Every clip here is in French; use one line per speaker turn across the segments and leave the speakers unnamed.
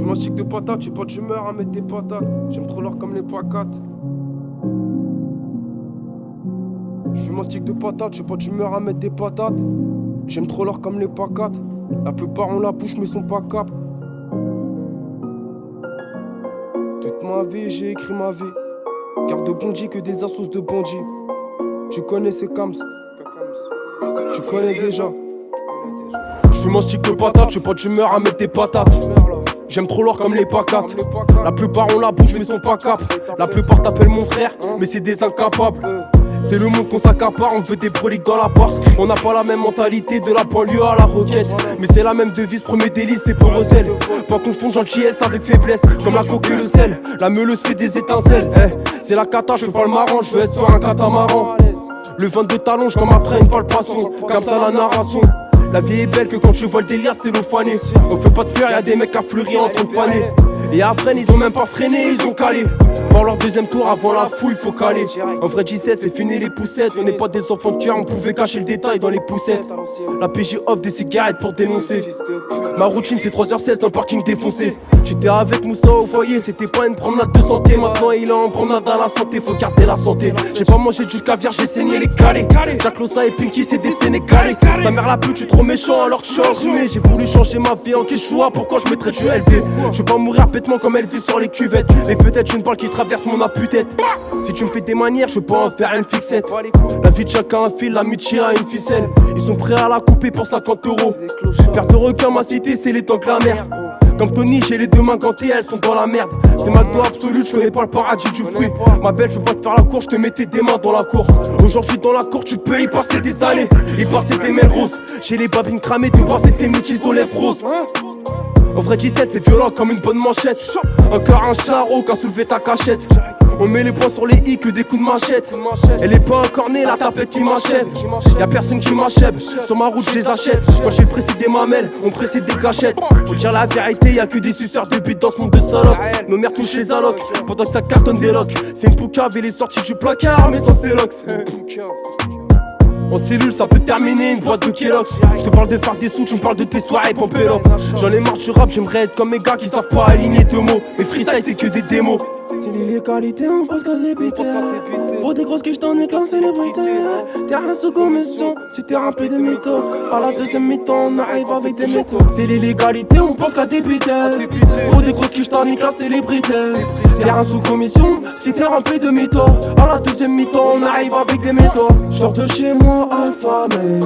J'fume un stick de patate, j'suis pas d'humeur à mettre des patates. J'aime trop l'or comme les patates. J'fume un stick de patate, j'suis pas d'humeur à mettre des patates. J'aime trop l'or comme les patates. La plupart ont la bouche mais sont pas cap. Toute ma vie j'ai écrit ma vie. Garde de bandits que des assos de bandits. Tu connais ces cams. Tu connais déjà. J'fume un stick de patate, j'suis pas d'humeur à mettre des patates. J'aime trop l'or comme les patates. La plupart ont la bouche mais sont pas cap. La plupart t'appellent mon frère mais c'est des incapables. C'est le monde qu'on s'accapare, on veut des broliques dans l'appart. On n'a pas la même mentalité de la banlieue à la roquette. Mais c'est la même devise, premier délice, c'est pour recel. Pas confondre gentillesse avec faiblesse, comme la coque et le sel. La meuleuse fait des étincelles, c'est la cata, je fais pas le marrant, je veux être sur un catamaran. Le 22 t'allonge comme après une palpation, comme ça la narration. La vie est belle que quand tu vois le délire c'est l'eau fanée. On fait pas de fleurs, y'a des mecs à fleurir en train de faner. Et à Fresnes, ils ont même pas freiné, ils ont calé. Pour leur deuxième tour avant la foule, faut caler. En vrai 17 c'est fini les poussettes. On n'est pas des enfants de cœur, on pouvait cacher le détail dans les poussettes. La PJ offre des cigarettes pour dénoncer. Ma routine c'est 3h16 dans le parking défoncé. J'étais avec Moussa au foyer, c'était pas une promenade de santé. Maintenant il est en promenade à la santé, faut garder la santé. J'ai pas mangé du caviar, j'ai saigné les calés. Jack Lossa et Pinky c'est des Sénégalais. Sa mère la pute, je suis trop méchant alors que je suis enrhumé. J'ai voulu changer ma vie en Quechua, pourquoi je mettrais du LV. Je veux pas mourir bêtement comme elle vit sur les cuvettes. Mais peut-être une balle qui traverse mon appui-tête. Si tu me fais des manières, je veux pas en faire une fixette. La vie de chacun un fil, l'amitié a une ficelle. Ils sont prêts à la couper pour 50 euros. Père de requin, ma cité, c'est les temps que la merde. Comme Tony, j'ai les deux mains gantées, elles sont dans la merde. C'est McDo absolu, je connais pas le paradis du fruit. Ma belle, je veux pas te faire la course, je te mettais des mains dans la course. Aujourd'hui dans la cour, tu peux y passer des années. Y passer des mêles roses. J'ai les babines cramées, tu passer tes métis aux lèvres roses. En vrai 17 c'est violent comme une bonne manchette. Encore un charreau quand soulever ta cachette. On met les poings sur les i que des coups de machette. Elle est pas encore née la tapette qui m'achève. Y'a personne qui m'achève, sur ma route je les achète. Quand j'ai précis des mamelles, on précise des gâchettes. Faut dire la vérité, y'a que des suceurs de bite dans ce monde de salopes. Nos mères touchent les allocs, pendant que ça cartonne des locks. C'est une poucave et les sorties du placard, mais sans Célox. En cellule ça peut terminer une boîte de Kellogg's. Je te parle de faire des sous, tu me parles de tes soirées pompélope. J'en ai marre du rap, j'aimerais être comme mes gars qui savent pas aligner deux mots. Mes freestyles c'est que des démos.
C'est l'illégalité, on pense qu'à débiter. Faut des grosses quiches dans les clans célébrités. Terrain sous commission, si t'es rempli de mythos. À la deuxième mi-temps, on arrive avec des métaux. C'est l'illégalité, on pense qu'à débiter. Faut des grosses quiches dans les clans célébrités. Terrain sous commission, si t'es rempli de mythos. À la deuxième mi-temps, on arrive avec des métaux. J'sors de chez moi affamé.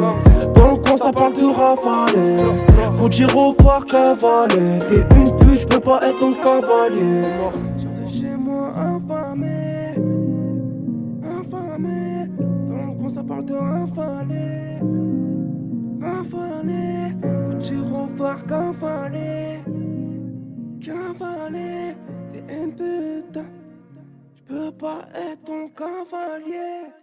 Dans le coin, ça parle de rafale. Coup de gyro, phare cavaler. T'es une pute, j'peux pas être ton cavalier. Chez moi infamé, infamé. Dans le coin ça parle de rafale, rafale. Coup de gyro, phare cavaler, cavaler. T'es une pute, j'peux pas être ton cavalier.